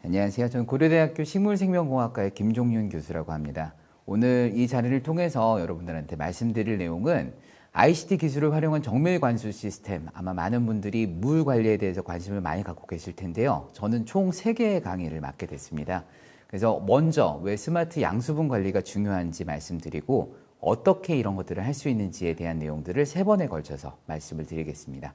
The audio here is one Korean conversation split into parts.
안녕하세요. 저는 고려대학교 식물생명공학과의 김종윤 교수라고 합니다. 오늘 이 자리를 통해서 여러분들한테 말씀드릴 내용은 ICT 기술을 활용한 정밀 관수 시스템, 아마 많은 분들이 물 관리에 대해서 관심을 많이 갖고 계실 텐데요. 저는 총 3개의 강의를 맡게 됐습니다. 그래서 먼저 왜 스마트 양수분 관리가 중요한지 말씀드리고 어떻게 이런 것들을 할 수 있는지에 대한 내용들을 3번에 걸쳐서 말씀을 드리겠습니다.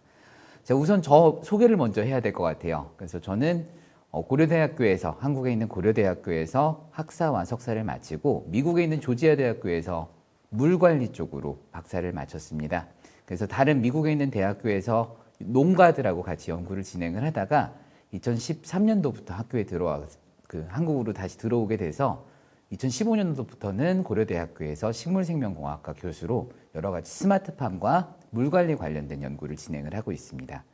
자, 우선 저 소개를 먼저 해야 될 것 같아요. 그래서 저는 고려대학교에서, 한국에 있는 고려대학교에서 학사와 석사를 마치고 미국에 있는 조지아 대학교에서 물관리 쪽으로 박사를 마쳤습니다. 그래서 다른 미국에 있는 대학교에서 농가들하고 같이 연구를 진행을 하다가 2013년도부터 학교에 한국으로 다시 들어오게 돼서 2015년도부터는 고려대학교에서 식물생명공학과 교수로 여러 가지 스마트팜과 물관리 관련된 연구를 진행을 하고 있습니다.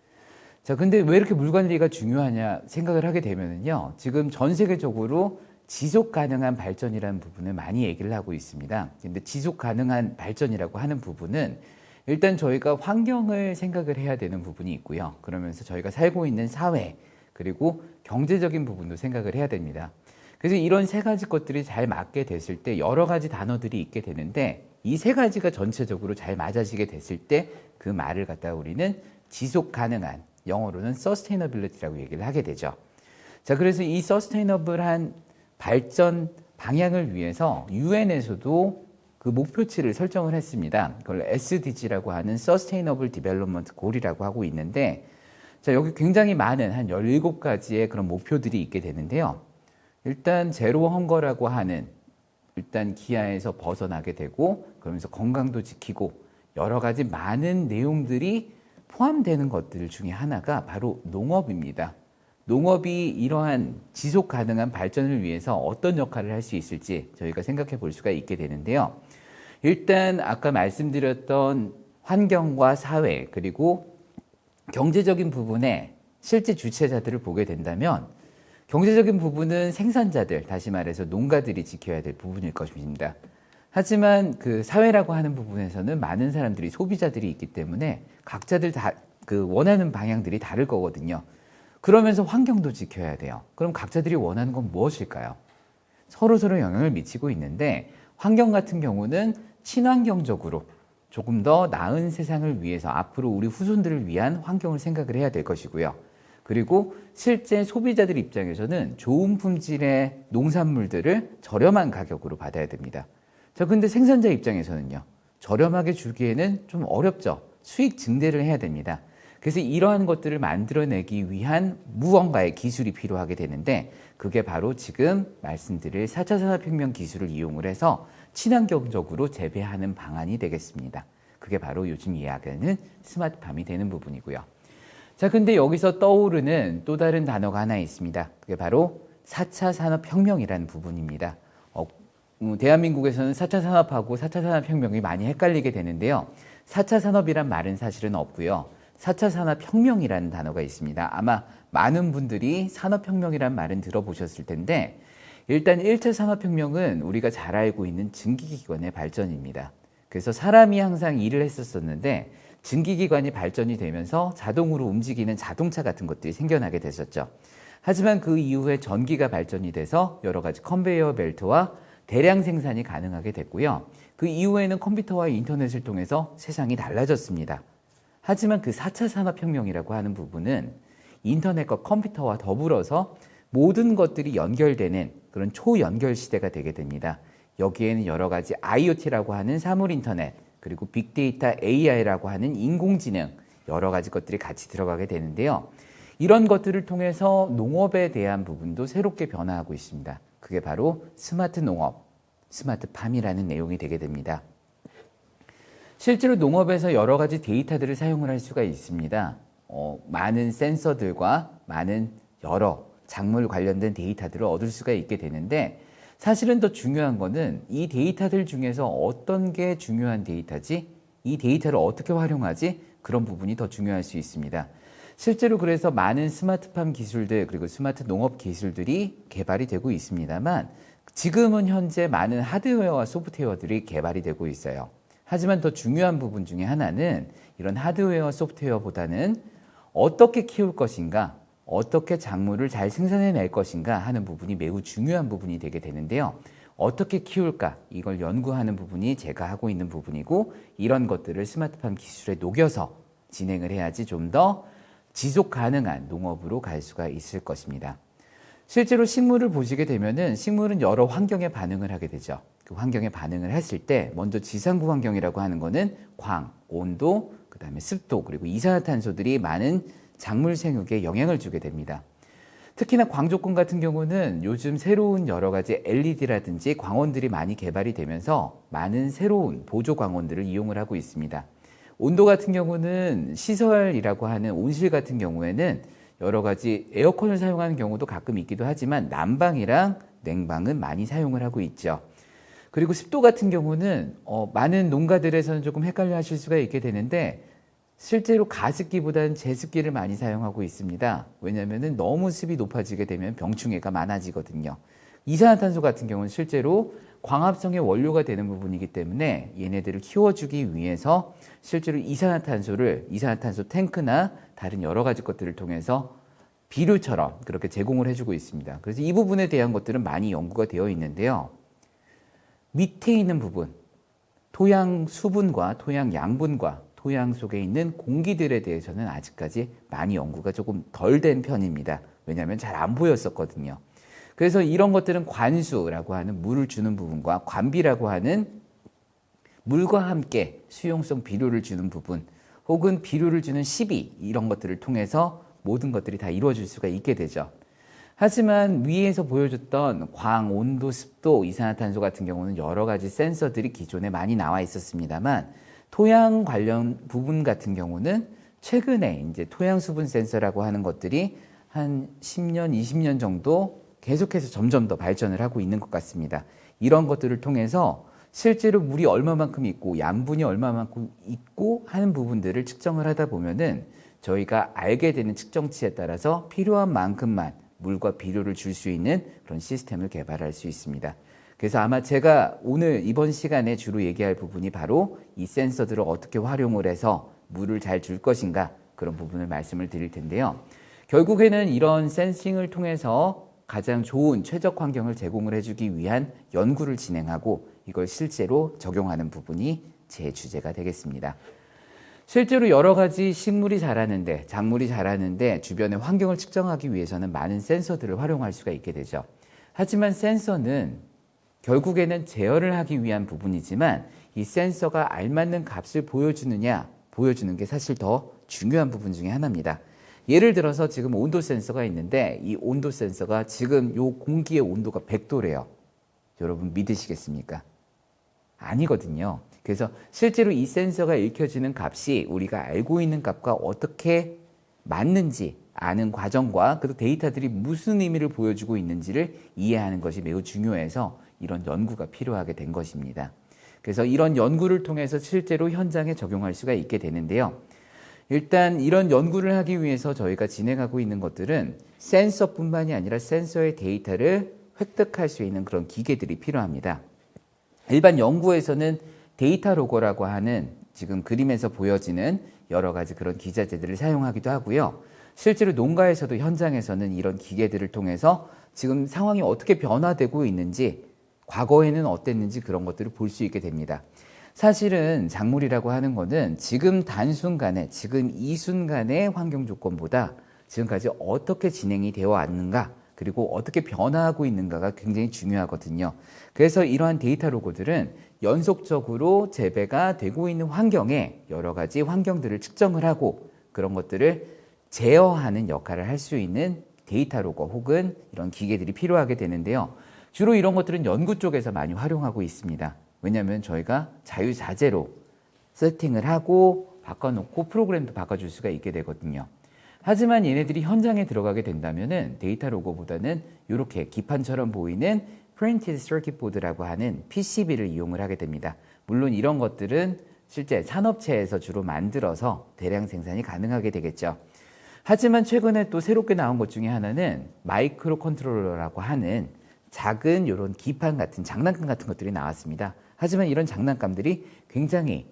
자, 근데 왜 이렇게 물관리가 중요하냐 생각을 하게 되면요. 지금 전 세계적으로 지속 가능한 발전이라는 부분을 많이 얘기를 하고 있습니다. 근데 지속 가능한 발전이라고 하는 부분은 일단 저희가 환경을 생각을 해야 되는 부분이 있고요. 그러면서 저희가 살고 있는 사회, 그리고 경제적인 부분도 생각을 해야 됩니다. 그래서 이런 3가지 것들이 잘 맞게 됐을 때 여러 가지 단어들이 있게 되는데 이 3가지가 전체적으로 잘 맞아지게 됐을 때 그 말을 갖다가 우리는 지속 가능한, 영어로는 sustainability라고 얘기를 하게 되죠. 자, 그래서 이 sustainable한 발전 방향을 위해서 UN에서도 그 목표치를 설정을 했습니다. 그걸 SDG라고 하는 Sustainable Development Goal이라고 하고 있는데, 자, 여기 굉장히 많은 한 17가지의 그런 목표들이 있게 되는데요. 일단 제로 헝거라고 하는 일단 기아에서 벗어나게 되고 그러면서 건강도 지키고 여러 가지 많은 내용들이 포함되는 것들 중에 하나가 바로 농업입니다. 농업이 이러한 지속 가능한 발전을 위해서 어떤 역할을 할 수 있을지 저희가 생각해 볼 수가 있게 되는데요. 일단 아까 말씀드렸던 환경과 사회 그리고 경제적인 부분에 실제 주체자들을 보게 된다면 경제적인 부분은 생산자들, 다시 말해서 농가들이 지켜야 될 부분일 것입니다. 하지만 그 사회라고 하는 부분에서는 많은 사람들이 소비자들이 있기 때문에 각자들 다 그 원하는 방향들이 다를 거거든요. 그러면서 환경도 지켜야 돼요. 그럼 각자들이 원하는 건 무엇일까요? 서로 영향을 미치고 있는데 환경 같은 경우는 친환경적으로 조금 더 나은 세상을 위해서 앞으로 우리 후손들을 위한 환경을 생각을 해야 될 것이고요. 그리고 실제 소비자들 입장에서는 좋은 품질의 농산물들을 저렴한 가격으로 받아야 됩니다. 자, 근데 생산자 입장에서는요. 저렴하게 주기에는 좀 어렵죠. 수익 증대를 해야 됩니다. 그래서 이러한 것들을 만들어내기 위한 무언가의 기술이 필요하게 되는데 그게 바로 지금 말씀드릴 4차 산업혁명 기술을 이용을 해서 친환경적으로 재배하는 방안이 되겠습니다. 그게 바로 요즘 이야기하는 스마트팜이 되는 부분이고요. 자, 근데 여기서 떠오르는 또 다른 단어가 하나 있습니다. 그게 바로 4차 산업혁명이라는 부분입니다. 대한민국에서는 4차 산업하고 4차 산업혁명이 많이 헷갈리게 되는데요. 4차 산업이란 말은 사실은 없고요. 4차 산업혁명이라는 단어가 있습니다. 아마 많은 분들이 산업혁명이라는 말은 들어보셨을 텐데 일단 1차 산업혁명은 우리가 잘 알고 있는 증기기관의 발전입니다. 그래서 사람이 항상 일을 했었는데 증기기관이 발전이 되면서 자동으로 움직이는 자동차 같은 것들이 생겨나게 됐었죠. 하지만 그 이후에 전기가 발전이 돼서 여러 가지 컨베이어 벨트와 대량 생산이 가능하게 됐고요. 그 이후에는 컴퓨터와 인터넷을 통해서 세상이 달라졌습니다. 하지만 그 4차 산업혁명이라고 하는 부분은 인터넷과 컴퓨터와 더불어서 모든 것들이 연결되는 그런 초연결 시대가 되게 됩니다. 여기에는 여러 가지 IoT라고 하는 사물인터넷, 그리고 빅데이터 AI라고 하는 인공지능, 여러 가지 것들이 같이 들어가게 되는데요. 이런 것들을 통해서 농업에 대한 부분도 새롭게 변화하고 있습니다. 그게 바로 스마트 농업, 스마트팜이라는 내용이 되게 됩니다. 실제로 농업에서 여러 가지 데이터들을 사용을 할 수가 있습니다. 많은 센서들과 많은 여러 작물 관련된 데이터들을 얻을 수가 있게 되는데 사실은 더 중요한 거는 이 데이터들 중에서 어떤 게 중요한 데이터지? 이 데이터를 어떻게 활용하지? 그런 부분이 더 중요할 수 있습니다. 실제로 그래서 많은 스마트팜 기술들 그리고 스마트 농업 기술들이 개발이 되고 있습니다만 지금은 현재 많은 하드웨어와 소프트웨어들이 개발이 되고 있어요. 하지만 더 중요한 부분 중에 하나는 이런 하드웨어 소프트웨어보다는 어떻게 키울 것인가 어떻게 작물을 잘 생산해낼 것인가 하는 부분이 매우 중요한 부분이 되게 되는데요. 어떻게 키울까 이걸 연구하는 부분이 제가 하고 있는 부분이고, 이런 것들을 스마트팜 기술에 녹여서 진행을 해야지 좀 더 지속 가능한 농업으로 갈 수가 있을 것입니다. 실제로 식물을 보시게 되면은 식물은 여러 환경에 반응을 하게 되죠. 그 환경에 반응을 했을 때 먼저 지상부 환경이라고 하는 거는 광, 온도, 그다음에 습도, 그리고 이산화탄소들이 많은 작물 생육에 영향을 주게 됩니다. 특히나 광조건 같은 경우는 요즘 새로운 여러 가지 LED라든지 광원들이 많이 개발이 되면서 많은 새로운 보조 광원들을 이용을 하고 있습니다. 온도 같은 경우는 시설이라고 하는 온실 같은 경우에는 여러 가지 에어컨을 사용하는 경우도 가끔 있기도 하지만 난방이랑 냉방은 많이 사용을 하고 있죠. 그리고 습도 같은 경우는 많은 농가들에서는 조금 헷갈려 하실 수가 있게 되는데, 실제로 가습기보다는 제습기를 많이 사용하고 있습니다. 왜냐하면 너무 습이 높아지게 되면 병충해가 많아지거든요. 이산화탄소 같은 경우는 실제로 광합성의 원료가 되는 부분이기 때문에 얘네들을 키워주기 위해서 실제로 이산화탄소 탱크나 다른 여러 가지 것들을 통해서 비료처럼 그렇게 제공을 해주고 있습니다. 그래서 이 부분에 대한 것들은 많이 연구가 되어 있는데요. 밑에 있는 부분, 토양 수분과 토양 양분과 토양 속에 있는 공기들에 대해서는 아직까지 많이 연구가 조금 덜 된 편입니다. 왜냐하면 잘 안 보였었거든요. 그래서 이런 것들은 관수라고 하는 물을 주는 부분과 관비라고 하는 물과 함께 수용성 비료를 주는 부분, 혹은 비료를 주는 시비, 이런 것들을 통해서 모든 것들이 다 이루어질 수가 있게 되죠. 하지만 위에서 보여줬던 광, 온도, 습도, 이산화탄소 같은 경우는 여러 가지 센서들이 기존에 많이 나와 있었습니다만, 토양 관련 부분 같은 경우는 최근에 이제 토양 수분 센서라고 하는 것들이 한 10년, 20년 정도 계속해서 점점 더 발전을 하고 있는 것 같습니다. 이런 것들을 통해서 실제로 물이 얼마만큼 있고 양분이 얼마만큼 있고 하는 부분들을 측정을 하다 보면은 저희가 알게 되는 측정치에 따라서 필요한 만큼만 물과 비료를 줄 수 있는 그런 시스템을 개발할 수 있습니다. 그래서 아마 제가 오늘 이번 시간에 주로 얘기할 부분이 바로 이 센서들을 어떻게 활용을 해서 물을 잘 줄 것인가, 그런 부분을 말씀을 드릴 텐데요. 결국에는 이런 센싱을 통해서 가장 좋은 최적 환경을 제공을 해주기 위한 연구를 진행하고 이걸 실제로 적용하는 부분이 제 주제가 되겠습니다. 실제로 여러 가지 식물이 자라는데, 작물이 자라는데 주변의 환경을 측정하기 위해서는 많은 센서들을 활용할 수가 있게 되죠. 하지만 센서는 결국에는 제어를 하기 위한 부분이지만 이 센서가 알맞는 값을 보여주는 게 사실 더 중요한 부분 중에 하나입니다. 예를 들어서 지금 온도 센서가 있는데 이 온도 센서가 지금 요 공기의 온도가 100도래요. 여러분 믿으시겠습니까? 아니거든요. 그래서 실제로 이 센서가 읽혀지는 값이 우리가 알고 있는 값과 어떻게 맞는지 아는 과정과 그 데이터들이 무슨 의미를 보여주고 있는지를 이해하는 것이 매우 중요해서 이런 연구가 필요하게 된 것입니다. 그래서 이런 연구를 통해서 실제로 현장에 적용할 수가 있게 되는데요. 일단 이런 연구를 하기 위해서 저희가 진행하고 있는 것들은 센서뿐만이 아니라 센서의 데이터를 획득할 수 있는 그런 기계들이 필요합니다. 일반 연구에서는 데이터 로거라고 하는 지금 그림에서 보여지는 여러 가지 그런 기자재들을 사용하기도 하고요. 실제로 농가에서도 현장에서는 이런 기계들을 통해서 지금 상황이 어떻게 변화되고 있는지, 과거에는 어땠는지 그런 것들을 볼 수 있게 됩니다. 사실은 작물이라고 하는 거는 지금 단순간에, 지금 이 순간의 환경 조건보다 지금까지 어떻게 진행이 되어 왔는가, 그리고 어떻게 변화하고 있는가가 굉장히 중요하거든요. 그래서 이러한 데이터 로고들은 연속적으로 재배가 되고 있는 환경에 여러 가지 환경들을 측정을 하고 그런 것들을 제어하는 역할을 할 수 있는 데이터 로거 혹은 이런 기계들이 필요하게 되는데요. 주로 이런 것들은 연구 쪽에서 많이 활용하고 있습니다. 왜냐하면 저희가 자유자재로 세팅을 하고 바꿔놓고 프로그램도 바꿔줄 수가 있게 되거든요. 하지만 얘네들이 현장에 들어가게 된다면은 데이터 로고보다는 이렇게 기판처럼 보이는 Printed Circuit Board라고 하는 PCB를 이용을 하게 됩니다. 물론 이런 것들은 실제 산업체에서 주로 만들어서 대량 생산이 가능하게 되겠죠. 하지만 최근에 또 새롭게 나온 것 중에 하나는 마이크로 컨트롤러라고 하는 작은 이런 기판 같은 장난감 같은 것들이 나왔습니다. 하지만 이런 장난감들이 굉장히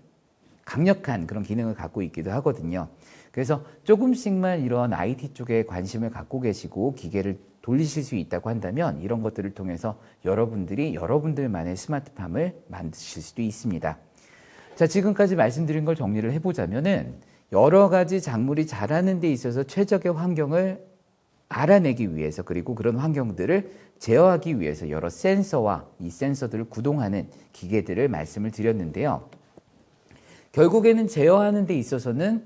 강력한 그런 기능을 갖고 있기도 하거든요. 그래서 조금씩만 이런 IT 쪽에 관심을 갖고 계시고 기계를 돌리실 수 있다고 한다면 이런 것들을 통해서 여러분들이 여러분들만의 스마트팜을 만드실 수도 있습니다. 자, 지금까지 말씀드린 걸 정리를 해보자면은 여러 가지 작물이 자라는 데 있어서 최적의 환경을 알아내기 위해서, 그리고 그런 환경들을 제어하기 위해서 여러 센서와 이 센서들을 구동하는 기계들을 말씀을 드렸는데요. 결국에는 제어하는 데 있어서는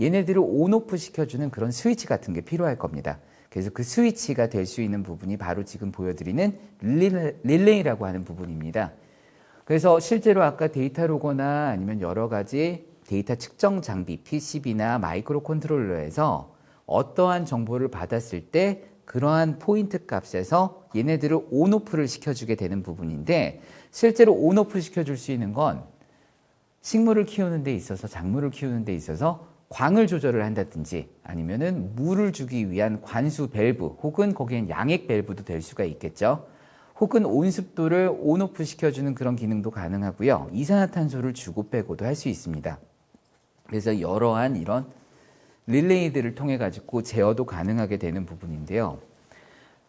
얘네들을 온오프 시켜주는 그런 스위치 같은 게 필요할 겁니다. 그래서 그 스위치가 될 수 있는 부분이 바로 지금 보여드리는 릴레이라고 하는 부분입니다. 그래서 실제로 아까 데이터 로거나 아니면 여러 가지 데이터 측정 장비, PCB나 마이크로 컨트롤러에서 어떠한 정보를 받았을 때 그러한 포인트 값에서 얘네들을 온오프를 시켜주게 되는 부분인데, 실제로 온오프 시켜줄 수 있는 건 식물을 키우는 데 있어서, 작물을 키우는 데 있어서 광을 조절을 한다든지 아니면은 물을 주기 위한 관수 밸브, 혹은 거기엔 양액 밸브도 될 수가 있겠죠. 혹은 온습도를 온오프 시켜주는 그런 기능도 가능하고요. 이산화탄소를 주고 빼고도 할 수 있습니다. 그래서 여러한 이런 릴레이들을 통해 가지고 제어도 가능하게 되는 부분인데요.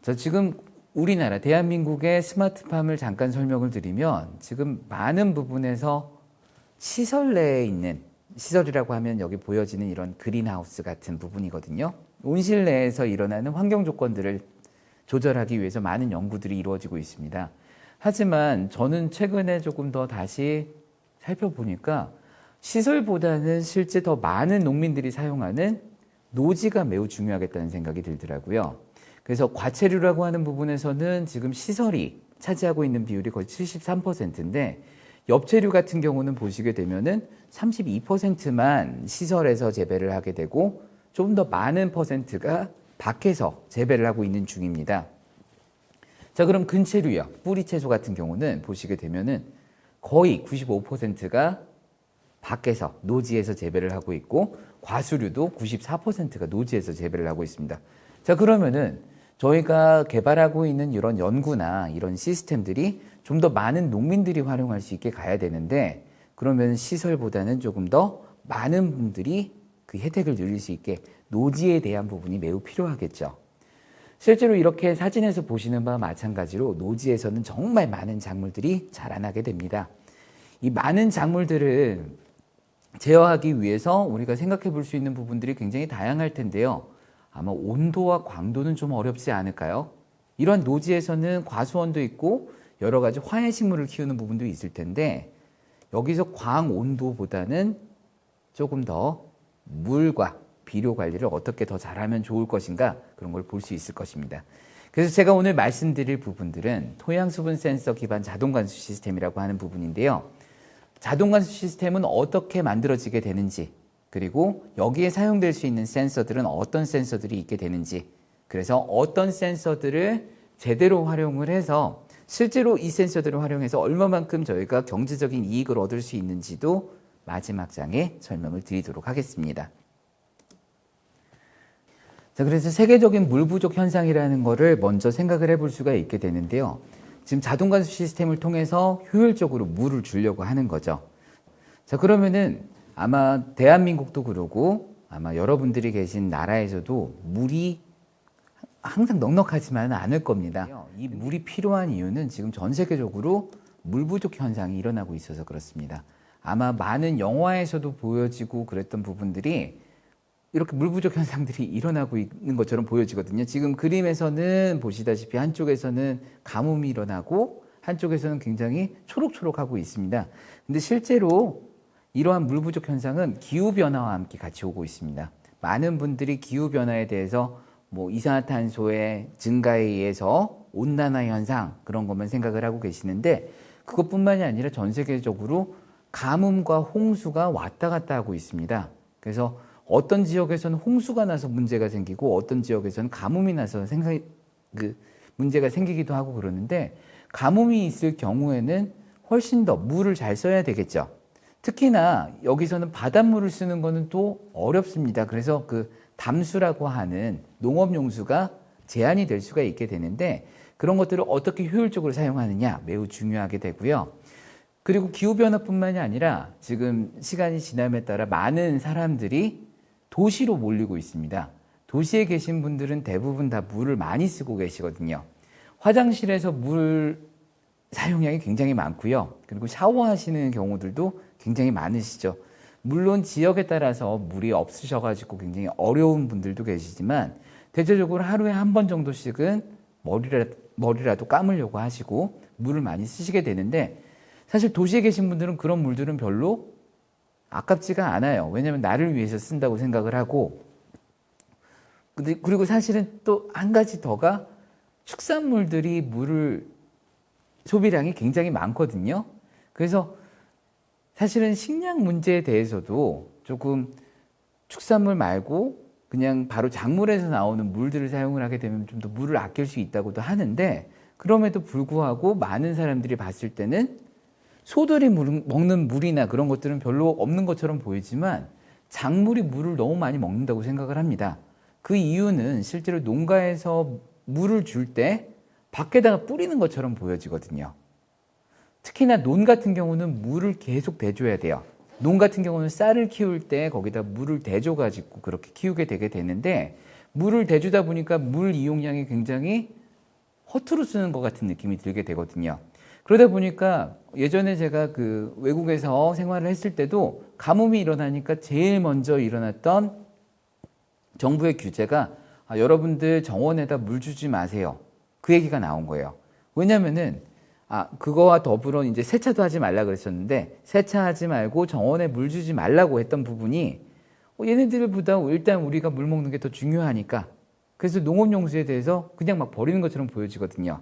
저 지금 우리나라 대한민국의 스마트팜을 잠깐 설명을 드리면, 지금 많은 부분에서 시설 내에 있는, 시설이라고 하면 여기 보여지는 이런 그린하우스 같은 부분이거든요. 온실 내에서 일어나는 환경 조건들을 조절하기 위해서 많은 연구들이 이루어지고 있습니다. 하지만 저는 최근에 조금 더 다시 살펴보니까 시설보다는 실제 더 많은 농민들이 사용하는 노지가 매우 중요하겠다는 생각이 들더라고요. 그래서 과체류라고 하는 부분에서는 지금 시설이 차지하고 있는 비율이 거의 73%인데, 엽체류 같은 경우는 보시게 되면은 32%만 시설에서 재배를 하게 되고, 좀 더 많은 퍼센트가 밖에서 재배를 하고 있는 중입니다. 자, 그럼 근체류요, 뿌리 채소 같은 경우는 보시게 되면은 거의 95%가 밖에서 노지에서 재배를 하고 있고, 과수류도 94%가 노지에서 재배를 하고 있습니다. 자, 그러면은 저희가 개발하고 있는 이런 연구나 이런 시스템들이 좀 더 많은 농민들이 활용할 수 있게 가야 되는데, 그러면 시설보다는 조금 더 많은 분들이 그 혜택을 누릴 수 있게 노지에 대한 부분이 매우 필요하겠죠. 실제로 이렇게 사진에서 보시는 바와 마찬가지로 노지에서는 정말 많은 작물들이 자라나게 됩니다. 이 많은 작물들을 제어하기 위해서 우리가 생각해 볼 수 있는 부분들이 굉장히 다양할 텐데요. 아마 온도와 광도는 좀 어렵지 않을까요? 이런 노지에서는 과수원도 있고 여러 가지 화훼식물을 키우는 부분도 있을 텐데, 여기서 광 온도보다는 조금 더 물과 비료 관리를 어떻게 더 잘하면 좋을 것인가, 그런 걸 볼 수 있을 것입니다. 그래서 제가 오늘 말씀드릴 부분들은 토양 수분 센서 기반 자동 관수 시스템이라고 하는 부분인데요. 자동 관수 시스템은 어떻게 만들어지게 되는지, 그리고 여기에 사용될 수 있는 센서들은 어떤 센서들이 있게 되는지, 그래서 어떤 센서들을 제대로 활용을 해서 실제로 이 센서들을 활용해서 얼마만큼 저희가 경제적인 이익을 얻을 수 있는지도 마지막 장에 설명을 드리도록 하겠습니다. 자, 그래서 세계적인 물 부족 현상이라는 거를 먼저 생각을 해볼 수가 있게 되는데요. 지금 자동 관수 시스템을 통해서 효율적으로 물을 주려고 하는 거죠. 자, 그러면은 아마 대한민국도 그러고 아마 여러분들이 계신 나라에서도 물이 항상 넉넉하지만은 않을 겁니다. 이 물이 필요한 이유는 지금 전 세계적으로 물 부족 현상이 일어나고 있어서 그렇습니다. 아마 많은 영화에서도 보여지고 그랬던 부분들이 이렇게 물 부족 현상들이 일어나고 있는 것처럼 보여지거든요. 지금 그림에서는 보시다시피 한쪽에서는 가뭄이 일어나고 한쪽에서는 굉장히 초록초록하고 있습니다. 근데 실제로 이러한 물 부족 현상은 기후변화와 함께 같이 오고 있습니다. 많은 분들이 기후변화에 대해서 이산화탄소의 증가에 의해서 온난화 현상, 그런 것만 생각을 하고 계시는데, 그것뿐만이 아니라 전 세계적으로 가뭄과 홍수가 왔다 갔다 하고 있습니다. 그래서 어떤 지역에서는 홍수가 나서 문제가 생기고 어떤 지역에서는 가뭄이 나서 문제가 생기기도 하고 그러는데, 가뭄이 있을 경우에는 훨씬 더 물을 잘 써야 되겠죠. 특히나 여기서는 바닷물을 쓰는 거는 또 어렵습니다. 그래서 그 담수라고 하는 농업용수가 제한이 될 수가 있게 되는데, 그런 것들을 어떻게 효율적으로 사용하느냐 매우 중요하게 되고요. 그리고 기후변화뿐만이 아니라 지금 시간이 지남에 따라 많은 사람들이 도시로 몰리고 있습니다. 도시에 계신 분들은 대부분 다 물을 많이 쓰고 계시거든요. 화장실에서 물 사용량이 굉장히 많고요. 그리고 샤워하시는 경우들도 굉장히 많으시죠. 물론 지역에 따라서 물이 없으셔가지고 굉장히 어려운 분들도 계시지만 대체적으로 하루에 한 번 정도씩은 머리라도 감으려고 하시고 물을 많이 쓰시게 되는데 사실 도시에 계신 분들은 그런 물들은 별로 아깝지가 않아요. 왜냐하면 나를 위해서 쓴다고 생각을 하고 그리고 사실은 또 한 가지 더가 축산물들이 물을 소비량이 굉장히 많거든요. 그래서 사실은 식량 문제에 대해서도 조금 축산물 말고 그냥 바로 작물에서 나오는 물들을 사용을 하게 되면 좀 더 물을 아낄 수 있다고도 하는데 그럼에도 불구하고 많은 사람들이 봤을 때는 소들이 먹는 물이나 그런 것들은 별로 없는 것처럼 보이지만 작물이 물을 너무 많이 먹는다고 생각을 합니다. 그 이유는 실제로 농가에서 물을 줄 때 밖에다가 뿌리는 것처럼 보여지거든요. 특히나 논 같은 경우는 물을 계속 대줘야 돼요. 논 같은 경우는 쌀을 키울 때 거기다 물을 대줘가지고 그렇게 키우게 되게 되는데 물을 대주다 보니까 물 이용량이 굉장히 허투루 쓰는 것 같은 느낌이 들게 되거든요. 그러다 보니까 예전에 제가 그 외국에서 생활을 했을 때도 가뭄이 일어나니까 제일 먼저 일어났던 정부의 규제가 여러분들 정원에다 물 주지 마세요. 그 얘기가 나온 거예요. 왜냐면은 그거와 더불어 이제 세차도 하지 말라 그랬었는데 세차하지 말고 정원에 물 주지 말라고 했던 부분이 얘네들보다 일단 우리가 물 먹는 게 더 중요하니까 그래서 농업용수에 대해서 그냥 막 버리는 것처럼 보여지거든요.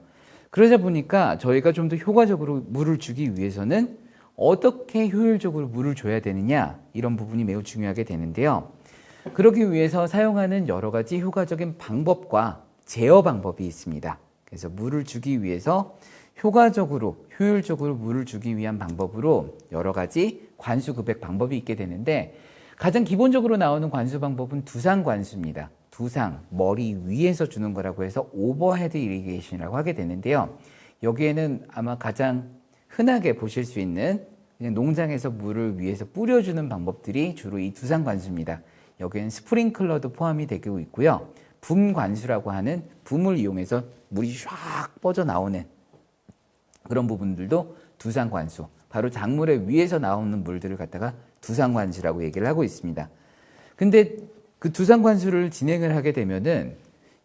그러다 보니까 저희가 좀 더 효과적으로 물을 주기 위해서는 어떻게 효율적으로 물을 줘야 되느냐 이런 부분이 매우 중요하게 되는데요. 그러기 위해서 사용하는 여러 가지 효과적인 방법과 제어 방법이 있습니다. 그래서 물을 주기 위해서 효과적으로 효율적으로 물을 주기 위한 방법으로 여러 가지 관수 급액 방법이 있게 되는데 가장 기본적으로 나오는 관수 방법은 두상 관수입니다. 두상, 머리 위에서 주는 거라고 해서 오버헤드 이리게이션이라고 하게 되는데요. 여기에는 아마 가장 흔하게 보실 수 있는 그냥 농장에서 물을 위에서 뿌려주는 방법들이 주로 이 두상 관수입니다. 여기에는 스프링클러도 포함이 되고 있고요. 붐 관수라고 하는 붐을 이용해서 물이 쫙 뻗어 나오는 그런 부분들도 두상 관수, 바로 작물의 위에서 나오는 물들을 갖다가 두상 관수라고 얘기를 하고 있습니다. 근데 그 두상 관수를 진행을 하게 되면은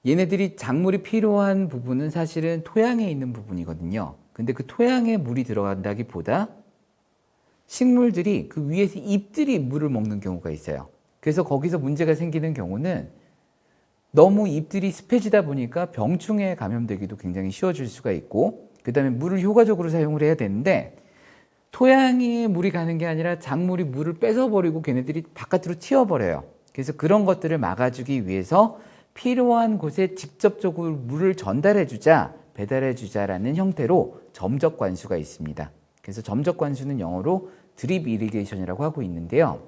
얘네들이 작물이 필요한 부분은 사실은 토양에 있는 부분이거든요. 근데 그 토양에 물이 들어간다기보다 식물들이 그 위에서 잎들이 물을 먹는 경우가 있어요. 그래서 거기서 문제가 생기는 경우는 너무 잎들이 습해지다 보니까 병충해에 감염되기도 굉장히 쉬워질 수가 있고 그 다음에 물을 효과적으로 사용을 해야 되는데 토양에 물이 가는 게 아니라 작물이 물을 뺏어버리고 걔네들이 바깥으로 튀어버려요. 그래서 그런 것들을 막아주기 위해서 필요한 곳에 직접적으로 물을 전달해주자, 배달해주자라는 형태로 점적 관수가 있습니다. 그래서 점적 관수는 영어로 드립 이리게이션이라고 하고 있는데요.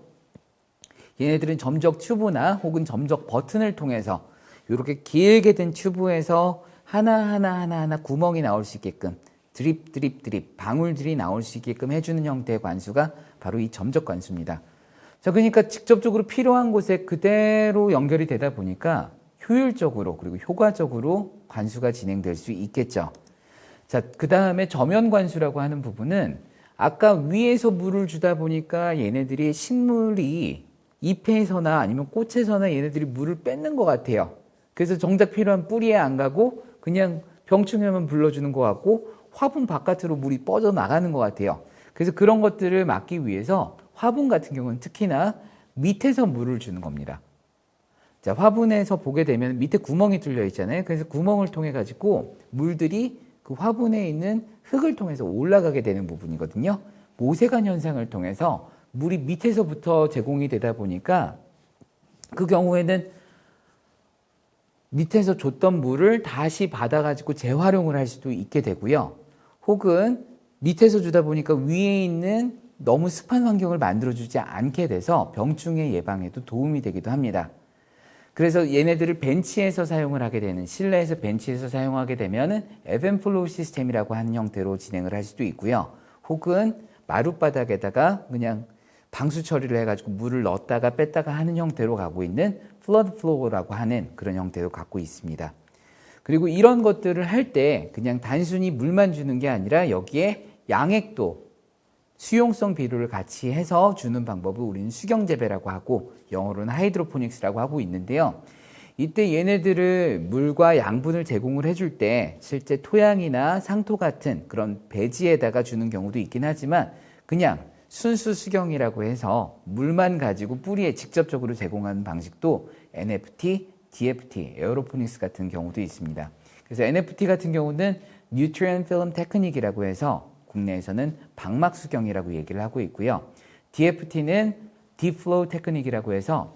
얘네들은 점적 튜브나 혹은 점적 버튼을 통해서 이렇게 길게 된 튜브에서 하나하나 구멍이 나올 수 있게끔 드립 방울들이 나올 수 있게끔 해주는 형태의 관수가 바로 이 점적 관수입니다. 자, 그러니까 직접적으로 필요한 곳에 그대로 연결이 되다 보니까 효율적으로 그리고 효과적으로 관수가 진행될 수 있겠죠. 자, 그 다음에 저면 관수라고 하는 부분은 아까 위에서 물을 주다 보니까 얘네들이 식물이 잎에서나 아니면 꽃에서나 얘네들이 물을 뺏는 것 같아요. 그래서 정작 필요한 뿌리에 안 가고 그냥 병충해만 불러주는 것 같고 화분 바깥으로 물이 뻗어나가는 것 같아요. 그래서 그런 것들을 막기 위해서 화분 같은 경우는 특히나 밑에서 물을 주는 겁니다. 자, 화분에서 보게 되면 밑에 구멍이 뚫려 있잖아요. 그래서 구멍을 통해 가지고 물들이 그 화분에 있는 흙을 통해서 올라가게 되는 부분이거든요. 모세관 현상을 통해서 물이 밑에서부터 제공이 되다 보니까 그 경우에는 밑에서 줬던 물을 다시 받아가지고 재활용을 할 수도 있게 되고요. 혹은 밑에서 주다 보니까 위에 있는 너무 습한 환경을 만들어주지 않게 돼서 병충해 예방에도 도움이 되기도 합니다. 그래서 얘네들을 벤치에서 사용을 하게 되는, 실내에서 벤치에서 사용하게 되면은 에벤플로우 시스템이라고 하는 형태로 진행을 할 수도 있고요. 혹은 마룻바닥에다가 그냥 방수 처리를 해가지고 물을 넣었다가 뺐다가 하는 형태로 가고 있는 flood flow라고 하는 그런 형태로 갖고 있습니다. 그리고 이런 것들을 할 때 그냥 단순히 물만 주는 게 아니라 여기에 양액도 수용성 비료를 같이 해서 주는 방법을 우리는 수경재배라고 하고 영어로는 하이드로포닉스라고 하고 있는데요. 이때 얘네들을 물과 양분을 제공을 해줄 때 실제 토양이나 상토 같은 그런 배지에다가 주는 경우도 있긴 하지만 그냥 순수 수경이라고 해서 물만 가지고 뿌리에 직접적으로 제공하는 방식도 NFT, DFT, 에어로포닉스 같은 경우도 있습니다. 그래서 NFT 같은 경우는 Nutrient Film Technique이라고 해서 국내에서는 방막 수경이라고 얘기를 하고 있고요. DFT는 Deep Flow Technique이라고 해서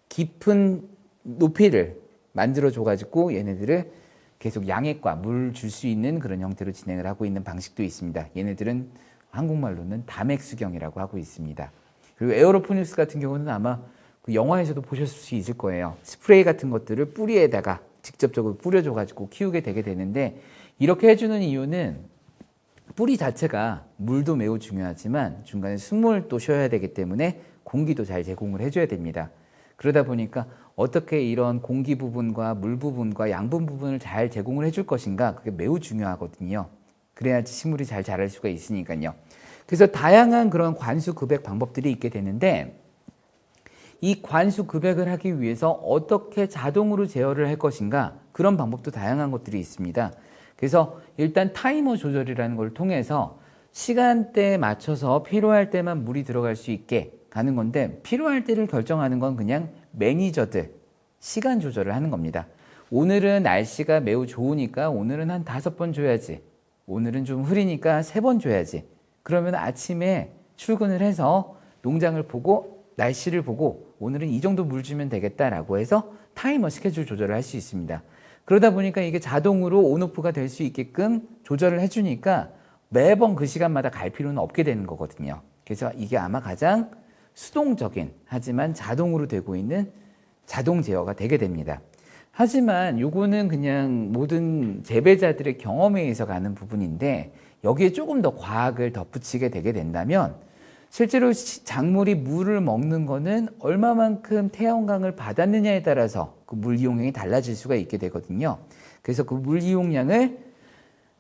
깊은 높이를 만들어줘가지고 얘네들을 계속 양액과 물 줄 수 있는 그런 형태로 진행을 하고 있는 방식도 있습니다. 얘네들은 한국말로는 담액 수경이라고 하고 있습니다. 그리고 에어로포닉스 같은 경우는 아마 그 영화에서도 보셨을 수 있을 거예요. 스프레이 같은 것들을 뿌리에다가 직접적으로 뿌려줘가지고 키우게 되게 되는데 이렇게 해주는 이유는 뿌리 자체가 물도 매우 중요하지만 중간에 숨을 또 쉬어야 되기 때문에 공기도 잘 제공을 해줘야 됩니다. 그러다 보니까 어떻게 이런 공기 부분과 물 부분과 양분 부분을 잘 제공을 해줄 것인가 그게 매우 중요하거든요. 그래야지 식물이 잘 자랄 수가 있으니까요. 그래서 다양한 그런 관수 급액 방법들이 있게 되는데 이 관수 급액을 하기 위해서 어떻게 자동으로 제어를 할 것인가 그런 방법도 다양한 것들이 있습니다. 그래서 일단 타이머 조절이라는 걸 통해서 시간대에 맞춰서 필요할 때만 물이 들어갈 수 있게 가는 건데 필요할 때를 결정하는 건 그냥 매니저들 시간 조절을 하는 겁니다. 오늘은 날씨가 매우 좋으니까 오늘은 한 5번 줘야지. 오늘은 좀 흐리니까 3번 줘야지. 그러면 아침에 출근을 해서 농장을 보고 날씨를 보고 오늘은 이 정도 물 주면 되겠다라고 해서 타이머 스케줄 조절을 할 수 있습니다. 그러다 보니까 이게 자동으로 온오프가 될 수 있게끔 조절을 해주니까 매번 그 시간마다 갈 필요는 없게 되는 거거든요. 그래서 이게 아마 가장 수동적인 하지만 자동으로 되고 있는 자동 제어가 되게 됩니다. 하지만 요거는 그냥 모든 재배자들의 경험에 의해서 가는 부분인데 여기에 조금 더 과학을 덧붙이게 되게 된다면 실제로 작물이 물을 먹는 거는 얼마만큼 태양광을 받았느냐에 따라서 그 물 이용량이 달라질 수가 있게 되거든요. 그래서 그 물 이용량을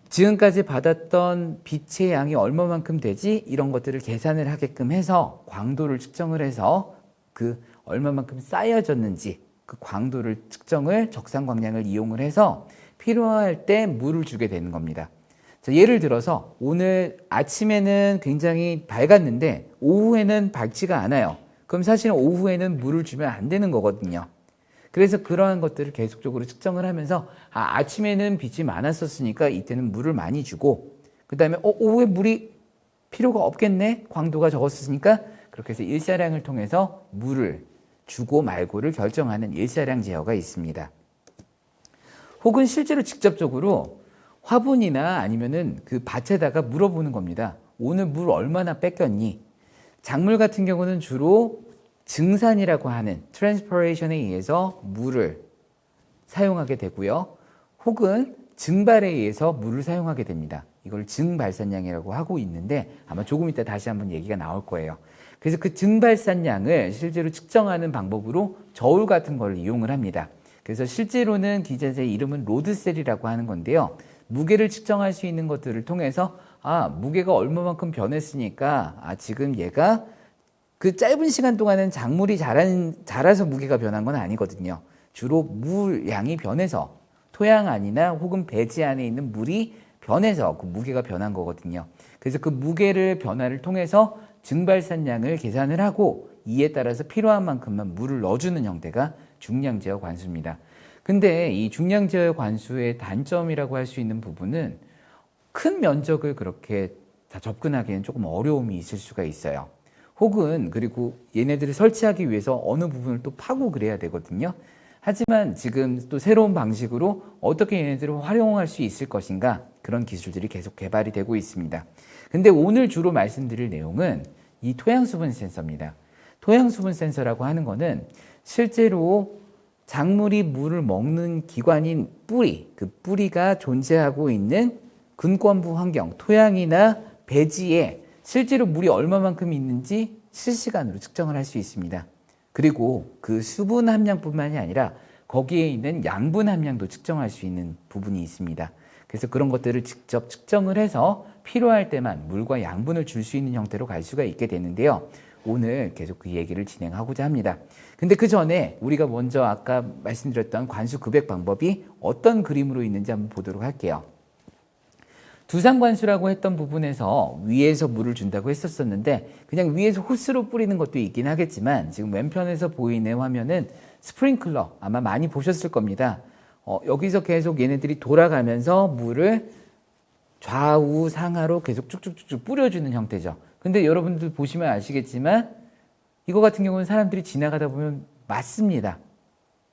지금까지 받았던 빛의 양이 얼마만큼 되지 이런 것들을 계산을 하게끔 해서 광도를 측정을 해서 그 얼마만큼 쌓여졌는지 그 광도를 측정을 적상 광량을 이용을 해서 필요할 때 물을 주게 되는 겁니다. 자, 예를 들어서 오늘 아침에는 굉장히 밝았는데 오후에는 밝지가 않아요. 그럼 사실은 오후에는 물을 주면 안 되는 거거든요. 그래서 그러한 것들을 계속적으로 측정을 하면서 아침에는 빛이 많았었으니까 이때는 물을 많이 주고 그 다음에 오후에 물이 필요가 없겠네 광도가 적었으니까 그렇게 해서 일사량을 통해서 물을 주고 말고를 결정하는 일사량 제어가 있습니다. 혹은 실제로 직접적으로 화분이나 아니면은 그 밭에다가 물어보는 겁니다. 오늘 물 얼마나 뺏겼니? 작물 같은 경우는 주로 증산이라고 하는 트랜스퍼레이션에 의해서 물을 사용하게 되고요. 혹은 증발에 의해서 물을 사용하게 됩니다. 이걸 증발산량이라고 하고 있는데 아마 조금 이따 다시 한번 얘기가 나올 거예요. 그래서 그 증발산량을 실제로 측정하는 방법으로 저울 같은 걸 이용을 합니다. 그래서 실제로는 기자재의 이름은 로드셀이라고 하는 건데요. 무게를 측정할 수 있는 것들을 통해서 무게가 얼마만큼 변했으니까 지금 얘가 그 짧은 시간 동안은 작물이 자라서 무게가 변한 건 아니거든요. 주로 물량이 변해서 토양 안이나 혹은 배지 안에 있는 물이 변해서 그 무게가 변한 거거든요. 그래서 그 무게를 변화를 통해서 증발산량을 계산을 하고 이에 따라서 필요한 만큼만 물을 넣어주는 형태가 중량제어 관수입니다. 근데 이 중량제어 관수의 단점이라고 할 수 있는 부분은 큰 면적을 그렇게 다 접근하기에는 조금 어려움이 있을 수가 있어요. 혹은 그리고 얘네들을 설치하기 위해서 어느 부분을 또 파고 그래야 되거든요. 하지만 지금 또 새로운 방식으로 어떻게 얘네들을 활용할 수 있을 것인가 그런 기술들이 계속 개발이 되고 있습니다. 근데 오늘 주로 말씀드릴 내용은 이 토양수분 센서입니다. 토양수분 센서라고 하는 거는 실제로 작물이 물을 먹는 기관인 뿌리, 그 뿌리가 존재하고 있는 근권부 환경, 토양이나 배지에 실제로 물이 얼마만큼 있는지 실시간으로 측정을 할 수 있습니다. 그리고 그 수분 함량뿐만이 아니라 거기에 있는 양분 함량도 측정할 수 있는 부분이 있습니다. 그래서 그런 것들을 직접 측정을 해서 필요할 때만 물과 양분을 줄 수 있는 형태로 갈 수가 있게 되는데요. 오늘 계속 그 얘기를 진행하고자 합니다. 근데 그 전에 우리가 먼저 아까 말씀드렸던 관수 급액 방법이 어떤 그림으로 있는지 한번 보도록 할게요. 두상관수라고 했던 부분에서 위에서 물을 준다고 했었는데 그냥 위에서 호스로 뿌리는 것도 있긴 하겠지만 지금 왼편에서 보이는 화면은 스프링클러 아마 많이 보셨을 겁니다. 여기서 계속 얘네들이 돌아가면서 물을 좌우 상하로 계속 쭉쭉쭉쭉 뿌려주는 형태죠. 근데 여러분들 보시면 아시겠지만 이거 같은 경우는 사람들이 지나가다 보면 맞습니다.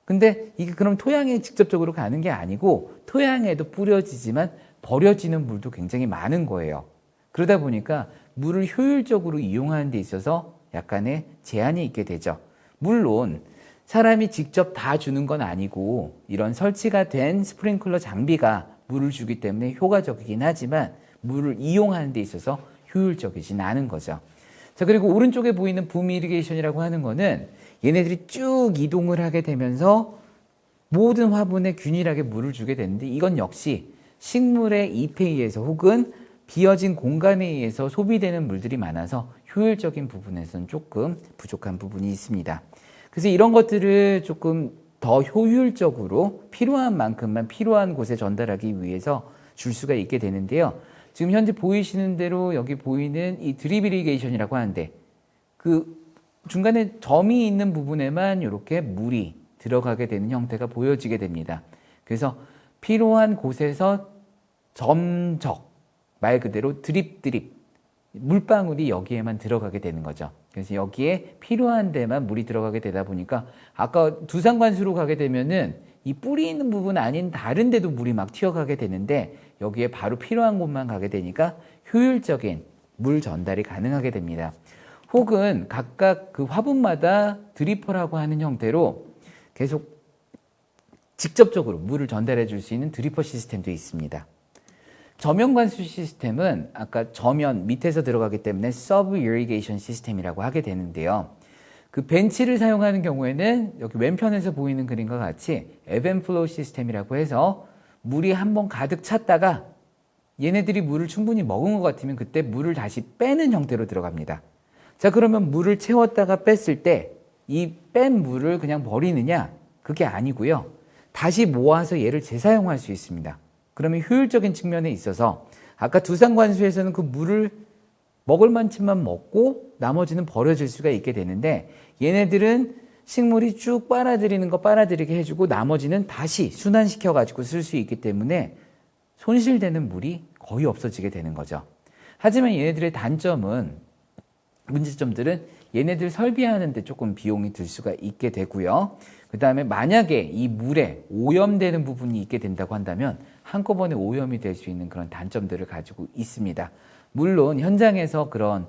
근데 이게 그럼 토양에 직접적으로 가는 게 아니고 토양에도 뿌려지지만 버려지는 물도 굉장히 많은 거예요. 그러다 보니까 물을 효율적으로 이용하는 데 있어서 약간의 제한이 있게 되죠. 물론 사람이 직접 다 주는 건 아니고 이런 설치가 된 스프링클러 장비가 물을 주기 때문에 효과적이긴 하지만 물을 이용하는 데 있어서 효율적이진 않은 거죠. 자, 그리고 오른쪽에 보이는 붐 이리게이션이라고 하는 거는 얘네들이 쭉 이동을 하게 되면서 모든 화분에 균일하게 물을 주게 되는데 이건 역시 식물의 잎에 의해서 혹은 비어진 공간에 의해서 소비되는 물들이 많아서 효율적인 부분에서는 조금 부족한 부분이 있습니다. 그래서 이런 것들을 조금 더 효율적으로 필요한 만큼만 필요한 곳에 전달하기 위해서 줄 수가 있게 되는데요. 지금 현재 보이시는 대로 여기 보이는 이 드립 이리게이션이라고 하는데 그 중간에 점이 있는 부분에만 이렇게 물이 들어가게 되는 형태가 보여지게 됩니다. 그래서 필요한 곳에서 점적, 말 그대로 드립 물방울이 여기에만 들어가게 되는 거죠. 그래서 여기에 필요한 데만 물이 들어가게 되다 보니까 아까 두상관수로 가게 되면은 이 뿌리 있는 부분 아닌 다른 데도 물이 막 튀어가게 되는데 여기에 바로 필요한 곳만 가게 되니까 효율적인 물 전달이 가능하게 됩니다. 혹은 각각 그 화분마다 드리퍼라고 하는 형태로 계속 직접적으로 물을 전달해 줄 수 있는 드리퍼 시스템도 있습니다. 저면 관수 시스템은 아까 저면 밑에서 들어가기 때문에 서브 이리게이션 시스템이라고 하게 되는데요. 그 벤치를 사용하는 경우에는 여기 왼편에서 보이는 그림과 같이 앱앤플로우 시스템이라고 해서 물이 한번 가득 찼다가 얘네들이 물을 충분히 먹은 것 같으면 그때 물을 다시 빼는 형태로 들어갑니다. 자, 그러면 물을 채웠다가 뺐을 때 이 뺀 물을 그냥 버리느냐? 그게 아니고요. 다시 모아서 얘를 재사용할 수 있습니다. 그러면 효율적인 측면에 있어서 아까 두상관수에서는 그 물을 먹을 만큼만 먹고 나머지는 버려질 수가 있게 되는데 얘네들은 식물이 쭉 빨아들이는 거 빨아들이게 해주고 나머지는 다시 순환시켜 가지고 쓸 수 있기 때문에 손실되는 물이 거의 없어지게 되는 거죠. 하지만 얘네들의 문제점들은 얘네들 설비하는데 조금 비용이 들 수가 있게 되고요. 그 다음에 만약에 이 물에 오염되는 부분이 있게 된다고 한다면 한꺼번에 오염이 될 수 있는 그런 단점들을 가지고 있습니다. 물론 현장에서 그런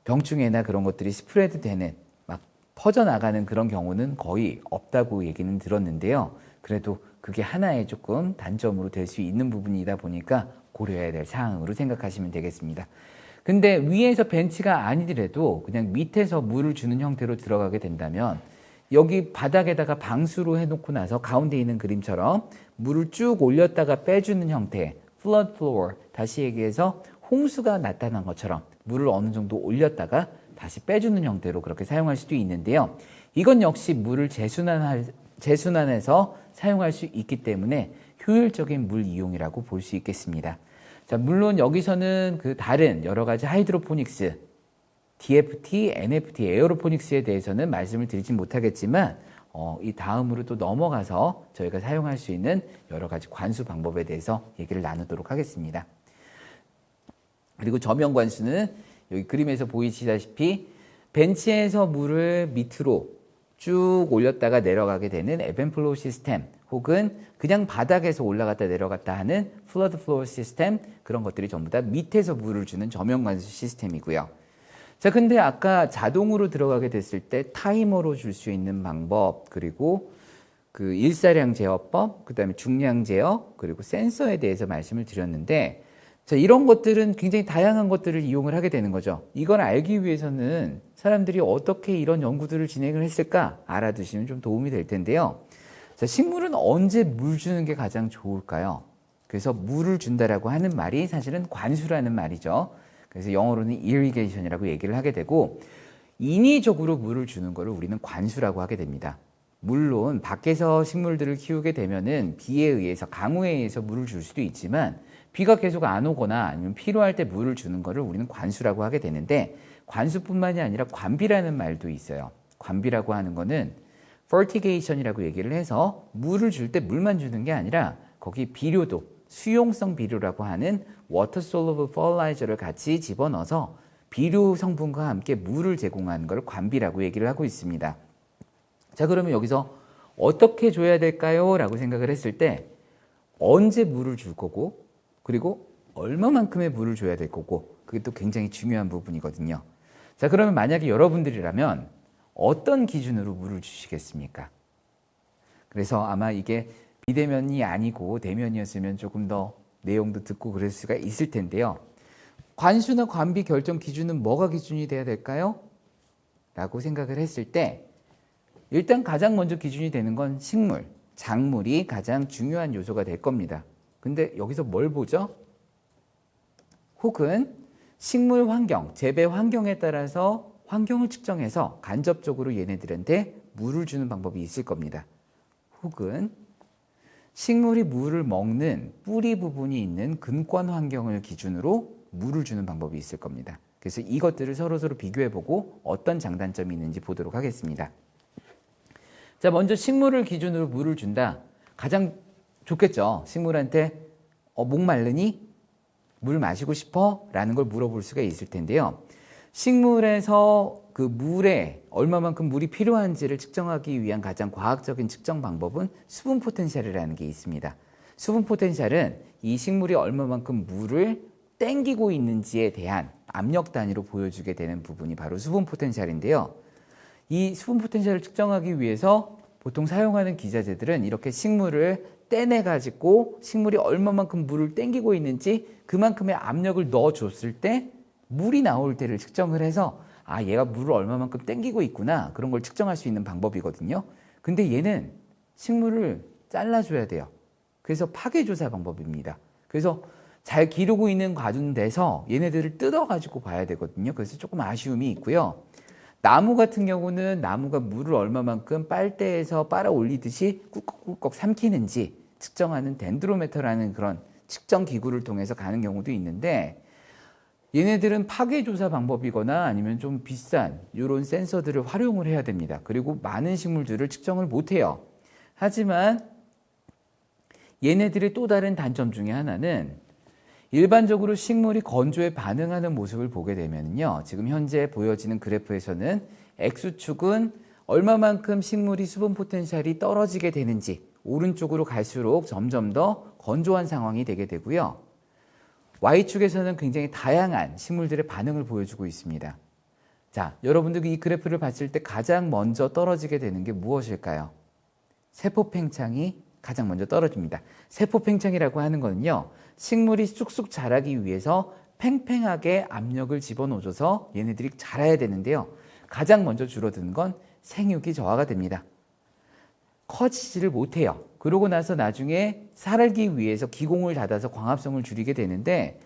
병충해나 그런 것들이 스프레드 되는 막 퍼져나가는 그런 경우는 거의 없다고 얘기는 들었는데요. 그래도 그게 하나의 조금 단점으로 될 수 있는 부분이다 보니까 고려해야 될 사항으로 생각하시면 되겠습니다. 근데 위에서 벤치가 아니더라도 그냥 밑에서 물을 주는 형태로 들어가게 된다면 여기 바닥에다가 방수로 해놓고 나서 가운데 있는 그림처럼 물을 쭉 올렸다가 빼주는 형태, flood floor, 다시 얘기해서 홍수가 나타난 것처럼 물을 어느 정도 올렸다가 다시 빼주는 형태로 그렇게 사용할 수도 있는데요. 이건 역시 물을 재순환해서 사용할 수 있기 때문에 효율적인 물 이용이라고 볼 수 있겠습니다. 자, 물론 여기서는 그 다른 여러 가지 하이드로포닉스, DFT, NFT, 에어로포닉스에 대해서는 말씀을 드리진 못하겠지만 이 다음으로 또 넘어가서 저희가 사용할 수 있는 여러 가지 관수 방법에 대해서 얘기를 나누도록 하겠습니다. 그리고 저면 관수는 여기 그림에서 보이시다시피 벤치에서 물을 밑으로 쭉 올렸다가 내려가게 되는 앱앤플로우 시스템 혹은 그냥 바닥에서 올라갔다 내려갔다 하는 플러드 플로우 시스템, 그런 것들이 전부 다 밑에서 물을 주는 저면 관수 시스템이고요. 자, 근데 아까 자동으로 들어가게 됐을 때 타이머로 줄 수 있는 방법, 그리고 그 일사량 제어법, 그 다음에 중량 제어, 그리고 센서에 대해서 말씀을 드렸는데 자, 이런 것들은 굉장히 다양한 것들을 이용을 하게 되는 거죠. 이걸 알기 위해서는 사람들이 어떻게 이런 연구들을 진행을 했을까 알아두시면 좀 도움이 될 텐데요. 자, 식물은 언제 물 주는 게 가장 좋을까요? 그래서 물을 준다라고 하는 말이 사실은 관수라는 말이죠. 그래서 영어로는 irrigation이라고 얘기를 하게 되고, 인위적으로 물을 주는 것을 우리는 관수라고 하게 됩니다. 물론 밖에서 식물들을 키우게 되면은 비에 의해서, 강우에 의해서 물을 줄 수도 있지만, 비가 계속 안 오거나 아니면 필요할 때 물을 주는 것을 우리는 관수라고 하게 되는데, 관수뿐만이 아니라 관비라는 말도 있어요. 관비라고 하는 거는 fertigation이라고 얘기를 해서 물을 줄 때 물만 주는 게 아니라 거기 비료도, 수용성 비료라고 하는 water soluble fertilizer를 같이 집어넣어서 비료 성분과 함께 물을 제공하는 걸 관비라고 얘기를 하고 있습니다. 자, 그러면 여기서 어떻게 줘야 될까요? 라고 생각을 했을 때 언제 물을 줄 거고, 그리고 얼마만큼의 물을 줘야 될 거고, 그게 또 굉장히 중요한 부분이거든요. 자, 그러면 만약에 여러분들이라면 어떤 기준으로 물을 주시겠습니까? 그래서 아마 이게 비대면이 아니고 대면이었으면 조금 더 내용도 듣고 그럴 수가 있을 텐데요. 관수나 관비 결정 기준은 뭐가 기준이 돼야 될까요? 라고 생각을 했을 때 일단 가장 먼저 기준이 되는 건 식물, 작물이 가장 중요한 요소가 될 겁니다. 근데 여기서 뭘 보죠? 혹은 식물 환경, 재배 환경에 따라서 환경을 측정해서 간접적으로 얘네들한테 물을 주는 방법이 있을 겁니다. 혹은 식물이 물을 먹는 뿌리 부분이 있는 근권 환경을 기준으로 물을 주는 방법이 있을 겁니다. 그래서 이것들을 서로 비교해보고 어떤 장단점이 있는지 보도록 하겠습니다. 자, 먼저 식물을 기준으로 물을 준다. 가장 좋겠죠. 식물한테 목마르니? 물 마시고 싶어? 라는 걸 물어볼 수가 있을 텐데요. 식물에서 그 물에 얼마만큼 물이 필요한지를 측정하기 위한 가장 과학적인 측정 방법은 수분 포텐셜이라는 게 있습니다. 수분 포텐셜은 이 식물이 얼마만큼 물을 땡기고 있는지에 대한 압력 단위로 보여주게 되는 부분이 바로 수분 포텐셜인데요. 이 수분 포텐셜을 측정하기 위해서 보통 사용하는 기자재들은 이렇게 식물을 떼내가지고 식물이 얼마만큼 물을 땡기고 있는지 그만큼의 압력을 넣어줬을 때 물이 나올 때를 측정을 해서 아, 얘가 물을 얼마만큼 땡기고 있구나, 그런 걸 측정할 수 있는 방법이거든요. 근데 얘는 식물을 잘라줘야 돼요. 그래서 파괴조사 방법입니다. 그래서 잘 기르고 있는 가운데서 얘네들을 뜯어가지고 봐야 되거든요. 그래서 조금 아쉬움이 있고요. 나무 같은 경우는 나무가 물을 얼마만큼 빨대에서 빨아 올리듯이 꿀꺽꿀꺽 삼키는지 측정하는 덴드로메터라는 그런 측정 기구를 통해서 가는 경우도 있는데, 얘네들은 파괴조사 방법이거나 아니면 좀 비싼 이런 센서들을 활용을 해야 됩니다. 그리고 많은 식물들을 측정을 못해요. 하지만 얘네들의 또 다른 단점 중에 하나는 일반적으로 식물이 건조에 반응하는 모습을 보게 되면요, 지금 현재 보여지는 그래프에서는 X축은 얼마만큼 식물이 수분 포텐셜이 떨어지게 되는지, 오른쪽으로 갈수록 점점 더 건조한 상황이 되게 되고요. Y축에서는 굉장히 다양한 식물들의 반응을 보여주고 있습니다. 자, 여러분들 이 그래프를 봤을 때 가장 먼저 떨어지게 되는 게 무엇일까요? 세포 팽창이 가장 먼저 떨어집니다. 세포 팽창이라고 하는 거는요, 식물이 쑥쑥 자라기 위해서 팽팽하게 압력을 집어넣어줘서 얘네들이 자라야 되는데요, 가장 먼저 줄어드는 건 생육이 저하가 됩니다. 커지지를 못해요. 그러고 나서 나중에 살기 위해서 기공을 닫아서 광합성을 줄이게 되는데,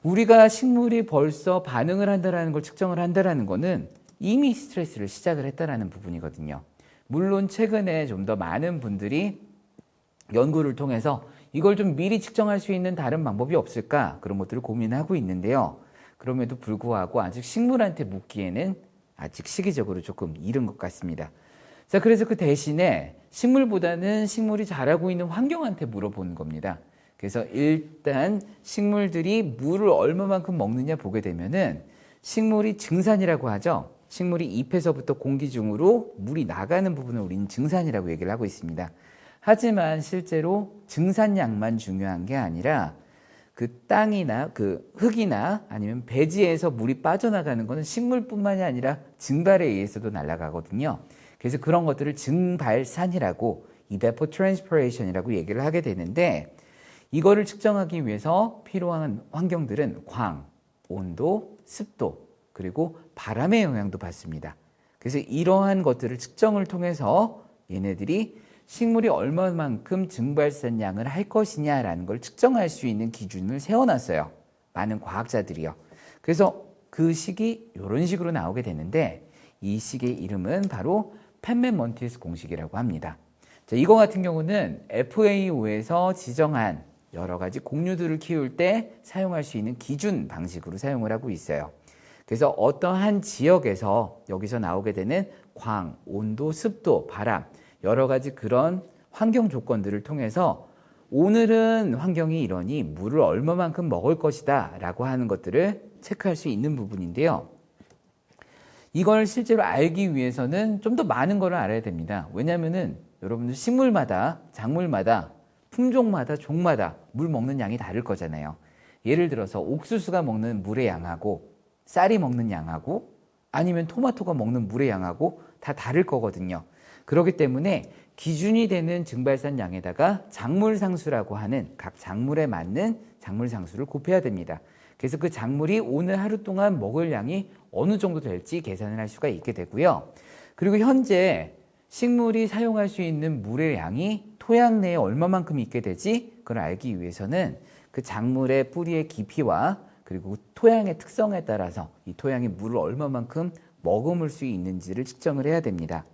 우리가 식물이 벌써 반응을 한다는 걸 측정을 한다는 거는 이미 스트레스를 시작을 했다는 부분이거든요. 물론 최근에 좀 더 많은 분들이 연구를 통해서 이걸 좀 미리 측정할 수 있는 다른 방법이 없을까, 그런 것들을 고민하고 있는데요. 그럼에도 불구하고 아직 식물한테 묻기에는 아직 시기적으로 조금 이른 것 같습니다. 자, 그래서 그 대신에 식물보다는 식물이 자라고 있는 환경한테 물어보는 겁니다. 그래서 일단 식물들이 물을 얼마만큼 먹느냐 보게 되면은 식물이 증산이라고 하죠. 식물이 잎에서부터 공기 중으로 물이 나가는 부분을 우리는 증산이라고 얘기를 하고 있습니다. 하지만 실제로 증산량만 중요한 게 아니라 그 땅이나 그 흙이나 아니면 배지에서 물이 빠져나가는 것은 식물뿐만이 아니라 증발에 의해서도 날아가거든요. 그래서 그런 것들을 증발산이라고 evapotranspiration이라고 얘기를 하게 되는데, 이거를 측정하기 위해서 필요한 환경들은 광, 온도, 습도, 그리고 바람의 영향도 받습니다. 그래서 이러한 것들을 측정을 통해서 얘네들이 식물이 얼마만큼 증발산량을 할 것이냐라는 걸 측정할 수 있는 기준을 세워놨어요. 많은 과학자들이요. 그래서 그 식이 이런 식으로 나오게 되는데 이 식의 이름은 바로 펜맨먼티스 공식이라고 합니다. 자, 이거 같은 경우는 FAO에서 지정한 여러 가지 곡류들을 키울 때 사용할 수 있는 기준 방식으로 사용을 하고 있어요. 그래서 어떠한 지역에서 여기서 나오게 되는 광, 온도, 습도, 바람 여러 가지 그런 환경 조건들을 통해서 오늘은 환경이 이러니 물을 얼마만큼 먹을 것이다 라고 하는 것들을 체크할 수 있는 부분인데요. 이걸 실제로 알기 위해서는 좀 더 많은 걸 알아야 됩니다. 왜냐하면은 여러분들 식물마다, 작물마다, 품종마다, 종마다 물 먹는 양이 다를 거잖아요. 예를 들어서 옥수수가 먹는 물의 양하고 쌀이 먹는 양하고 아니면 토마토가 먹는 물의 양하고 다 다를 거거든요. 그렇기 때문에 기준이 되는 증발산 양에다가 작물상수라고 하는 각 작물에 맞는 작물상수를 곱해야 됩니다. 그래서 그 작물이 오늘 하루 동안 먹을 양이 어느 정도 될지 계산을 할 수가 있게 되고요. 그리고 현재 식물이 사용할 수 있는 물의 양이 토양 내에 얼마만큼 있게 되지? 그걸 알기 위해서는 그 작물의 뿌리의 깊이와 그리고 토양의 특성에 따라서 이 토양이 물을 얼마만큼 머금을 수 있는지를 측정을 해야 됩니다.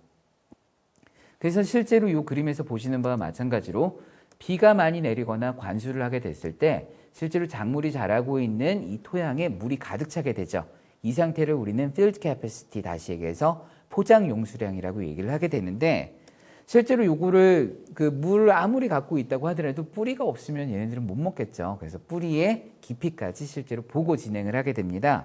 그래서 실제로 이 그림에서 보시는 바와 마찬가지로 비가 많이 내리거나 관수를 하게 됐을 때 실제로 작물이 자라고 있는 이 토양에 물이 가득 차게 되죠. 이 상태를 우리는 field capacity 다시 얘기해서 포장 용수량이라고 얘기를 하게 되는데 실제로 요거를 그 물을 아무리 갖고 있다고 하더라도 뿌리가 없으면 얘네들은 못 먹겠죠. 그래서 뿌리의 깊이까지 실제로 보고 진행을 하게 됩니다.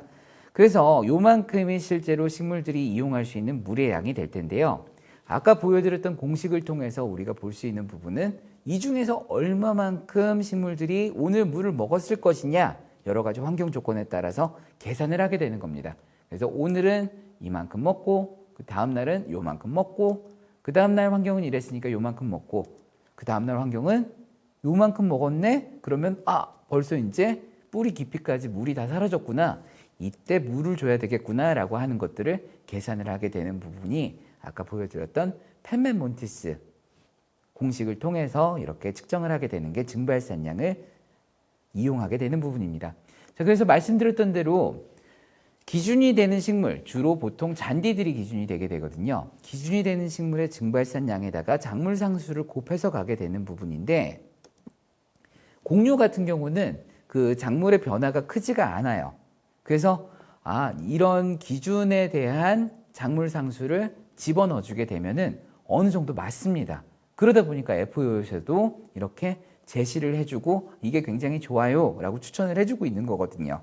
그래서 요만큼이 실제로 식물들이 이용할 수 있는 물의 양이 될 텐데요. 아까 보여드렸던 공식을 통해서 우리가 볼 수 있는 부분은 이 중에서 얼마만큼 식물들이 오늘 물을 먹었을 것이냐 여러 가지 환경 조건에 따라서 계산을 하게 되는 겁니다. 그래서 오늘은 이만큼 먹고 그 다음날은 요만큼 먹고 그 다음날 환경은 이랬으니까 요만큼 먹고 그 다음날 환경은 요만큼 먹었네? 그러면 벌써 이제 뿌리 깊이까지 물이 다 사라졌구나. 이때 물을 줘야 되겠구나 라고 하는 것들을 계산을 하게 되는 부분이 아까 보여드렸던 펜맨몬티스 공식을 통해서 이렇게 측정을 하게 되는 게 증발산량을 이용하게 되는 부분입니다. 자, 그래서 말씀드렸던 대로 기준이 되는 식물, 주로 보통 잔디들이 기준이 되게 되거든요. 기준이 되는 식물의 증발산량에다가 작물상수를 곱해서 가게 되는 부분인데 곡류 같은 경우는 그 작물의 변화가 크지가 않아요. 그래서 이런 기준에 대한 작물상수를 집어넣어 주게 되면은 어느 정도 맞습니다. 그러다 보니까 FAO에서도 이렇게 제시를 해주고 이게 굉장히 좋아요 라고 추천을 해주고 있는 거거든요.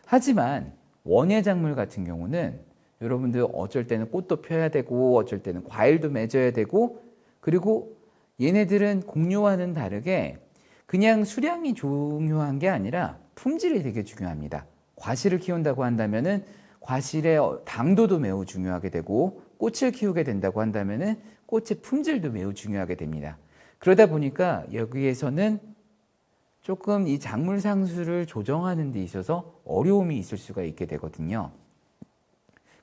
하지만 원예작물 같은 경우는 여러분들 어쩔 때는 꽃도 펴야 되고 어쩔 때는 과일도 맺어야 되고 그리고 얘네들은 곡류와는 다르게 그냥 수량이 중요한 게 아니라 품질이 되게 중요합니다. 과실을 키운다고 한다면은 과실의 당도도 매우 중요하게 되고 꽃을 키우게 된다고 한다면은 꽃의 품질도 매우 중요하게 됩니다. 그러다 보니까 여기에서는 조금 이 작물 상수를 조정하는 데 있어서 어려움이 있을 수가 있게 되거든요.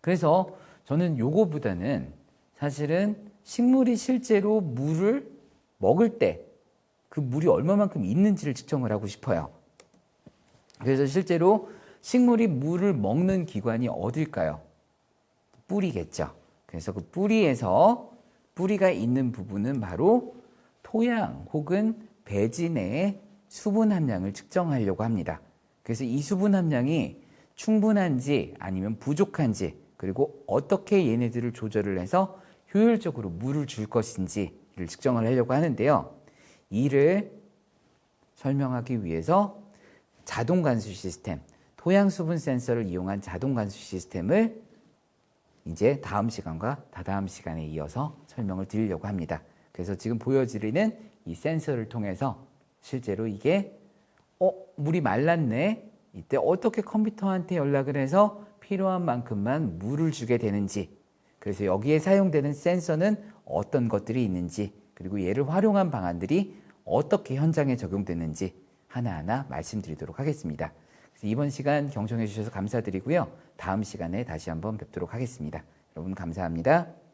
그래서 저는 요거보다는 사실은 식물이 실제로 물을 먹을 때 그 물이 얼마만큼 있는지를 측정을 하고 싶어요. 그래서 실제로 식물이 물을 먹는 기관이 어딜까요? 뿌리겠죠. 그래서 그 뿌리에서 뿌리가 있는 부분은 바로 토양 혹은 배지 내의 수분 함량을 측정하려고 합니다. 그래서 이 수분 함량이 충분한지 아니면 부족한지 그리고 어떻게 얘네들을 조절을 해서 효율적으로 물을 줄 것인지를 측정을 하려고 하는데요. 이를 설명하기 위해서 자동 관수 시스템, 토양 수분 센서를 이용한 자동 관수 시스템을 이제 다음 시간과 다다음 시간에 이어서 설명을 드리려고 합니다. 그래서 지금 보여드리는 이 센서를 통해서 실제로 이게 물이 말랐네. 이때 어떻게 컴퓨터한테 연락을 해서 필요한 만큼만 물을 주게 되는지 그래서 여기에 사용되는 센서는 어떤 것들이 있는지 그리고 얘를 활용한 방안들이 어떻게 현장에 적용되는지 하나하나 말씀드리도록 하겠습니다. 그래서 이번 시간 경청해 주셔서 감사드리고요. 다음 시간에 다시 한번 뵙도록 하겠습니다. 여러분 감사합니다.